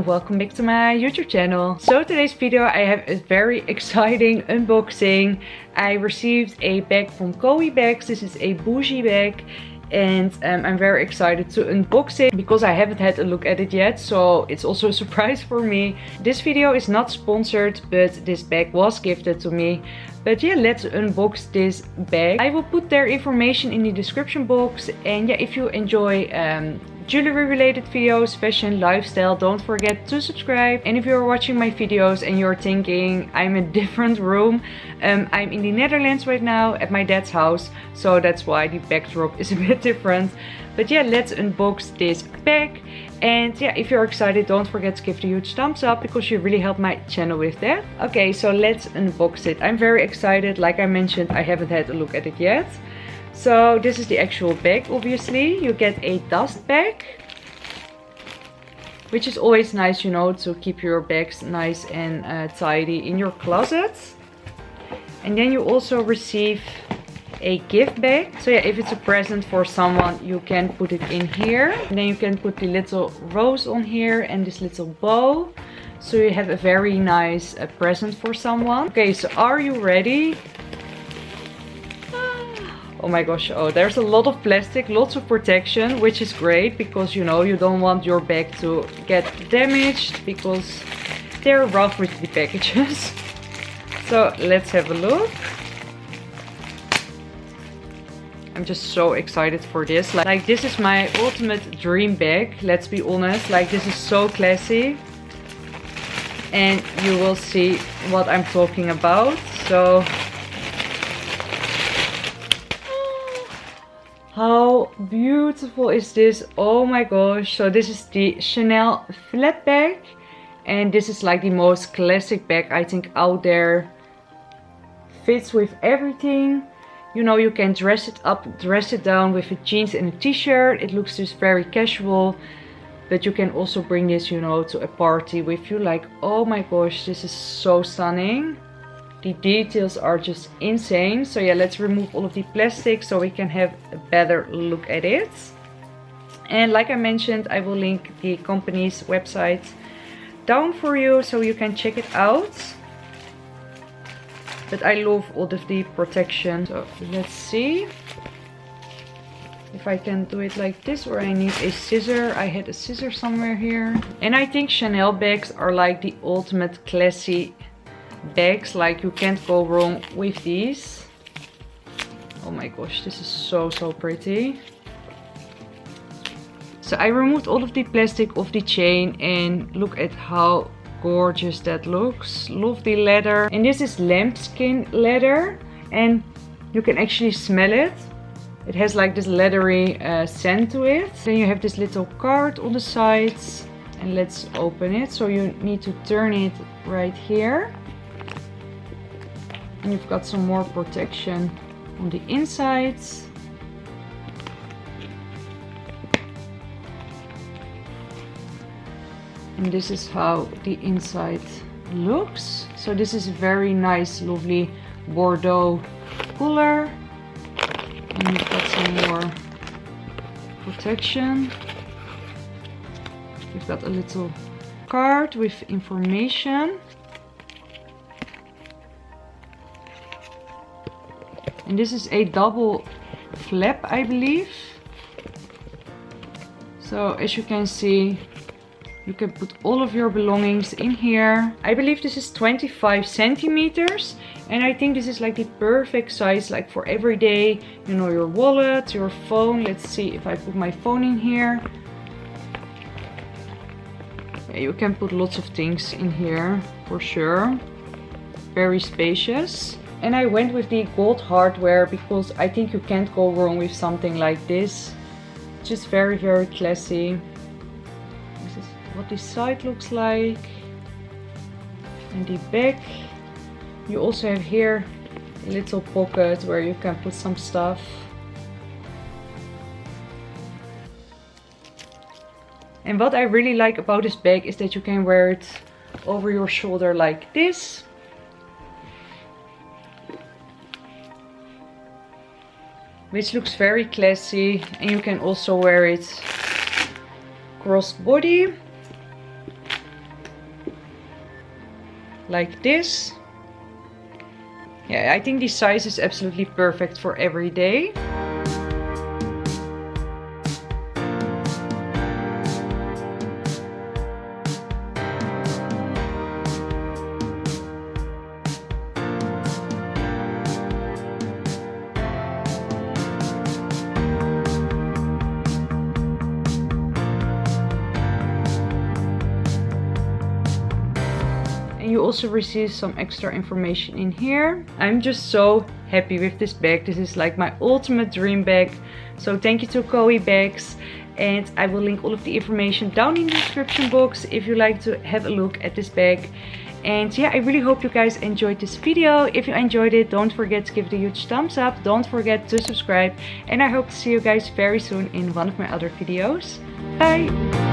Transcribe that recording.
welcome back to my YouTube channel. So today's video I have a very exciting unboxing. I received a bag from Koei bags. This is a BOUJEE bag and I'm very excited to unbox it because I haven't had a look at it yet, so it's also a surprise for me. This video is not sponsored, but this bag was gifted to me. But yeah, let's unbox this bag. I will put their information in the description box, and yeah, if you enjoy jewelry related videos, fashion, lifestyle, don't forget to subscribe. And if you're watching my videos and you're thinking I'm in a different room, I'm in the Netherlands right now at my dad's house, so that's why the backdrop is a bit different. But yeah, let's unbox this bag. And yeah, if you're excited, don't forget to give it a huge thumbs up because you really help my channel with that. Okay, so let's unbox it. I'm very excited. Like I mentioned, I haven't had a look at it yet. So this is the actual bag. Obviously you get a dust bag, which is always nice, you know, to keep your bags nice and tidy in your closet. And then you also receive a gift bag. So yeah, if it's a present for someone, you can put it in here, and then you can put the little rose on here and this little bow, so you have a very nice present for someone. Okay, so are you ready? Oh my gosh, oh, there's a lot of plastic, lots of protection, which is great because, you know, you don't want your bag to get damaged because they're rough with the packages. So let's have a look. I'm just so excited for this. Like this is my ultimate dream bag, let's be honest. Like this is so classy. And you will see what I'm talking about. So how beautiful is this? Oh my gosh. So this is the Chanel flat bag. And this is like the most classic bag I think out there. Fits with everything. You know, you can dress it up, dress it down with a jeans and a t-shirt. It looks just very casual. But you can also bring this, you know, to a party with you. Like, oh my gosh, this is so stunning. The details are just insane. So yeah, let's remove all of the plastic so we can have a better look at it. And like I mentioned, I will link the company's website down for you so you can check it out. But I love all of the protection. So let's see if I can do it like this, or I need a scissor. I had a scissor somewhere here. And I think Chanel bags are like the ultimate classy bags. Like you can't go wrong with these. Oh my gosh, this is so pretty. So I removed all of the plastic off the chain and look at how gorgeous that looks. Love the leather. And this is lambskin leather, and you can actually smell it. It has like this leathery scent to it. Then you have this little card on the sides, and let's open it. So you need to turn it right here, and you've got some more protection on the insides. And this is how the inside looks. So this is a very nice, lovely Bordeaux color. And you've got some more protection. You've got a little card with information. And this is a double flap, I believe. So as you can see, you can put all of your belongings in here. I believe this is 25 centimeters. And I think this is like the perfect size, like for every day. You know, your wallet, your phone. Let's see if I put my phone in here. Yeah, you can put lots of things in here for sure. Very spacious. And I went with the gold hardware because I think you can't go wrong with something like this. Just very classy. This is what the side looks like, and the back. You also have here a little pocket where you can put some stuff. And what I really like about this bag is that you can wear it over your shoulder like this. Which looks very classy, and you can also wear it crossbody. like this. Yeah, I think the size is absolutely perfect for every day. You also receive some extra information in here. I'm just so happy with this bag. This is like my ultimate dream bag. So thank you to Koei Bags, and I will link all of the information down in the description box if you like to have a look at this bag. And yeah, I really hope you guys enjoyed this video. If you enjoyed it, don't forget to give it a huge thumbs up. Don't forget to subscribe, and I hope to see you guys very soon in one of my other videos. Bye!